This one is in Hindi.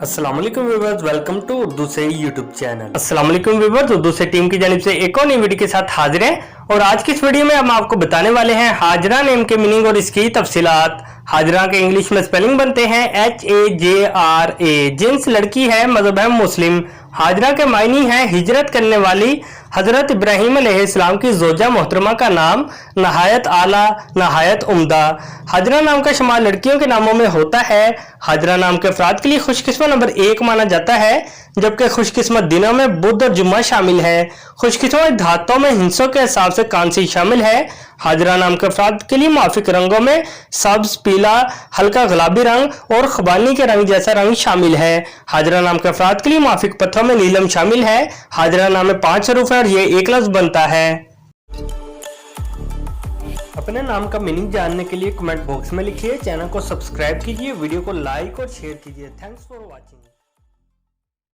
अस्सलाम वालेकुम व्यूअर्स, वेलकम टू उर्दू से यूट्यूब चैनल। अस्सलाम वालेकुम व्यूअर्स, उर्दू से टीम की जानिब से एक और नई वीडियो के साथ हाजिर हैं और आज की इस वीडियो में हम आपको बताने वाले हैं हाजरा नेम के मीनिंग और इसकी तफसीलात। हाजरा के इंग्लिश में स्पेलिंग बनते हैं HAJRA। जिन्स लड़की है, मजहब है मुस्लिम। हाजरा के मायनी है हिजरत करने वाली। हजरत इब्राहीम अलैहिस्सलाम की जोजा मोहतरमा का नाम नहायत आला, नहायत उम्दा। हाजरा नाम का शुमार लड़कियों के नामों में होता है। हाजरा नाम के अफराद के लिए खुशकिस्मत नंबर 1 माना जाता है, जबकि खुशकिस्मत दिनों में बुध और जुम्मा शामिल है। खुशकिस्मत धातों में हिंसों के हिसाब से कांसी शामिल है। हाजरा नाम के अफराद के लिए माफिक रंगों में सब्ज, पीला, हल्का गुलाबी रंग और खुबानी के रंग जैसा रंग शामिल है। हाजरा नाम के अफराद के लिए माफिक पत्थरों में नीलम शामिल है। हाजरा नाम में 5 हरूफ है और ये एक लफ्ज बनता है। अपने नाम का मीनिंग जानने के लिए कमेंट बॉक्स में लिखिए, चैनल को सब्सक्राइब कीजिए, वीडियो को लाइक और शेयर कीजिए। Thanks for watching.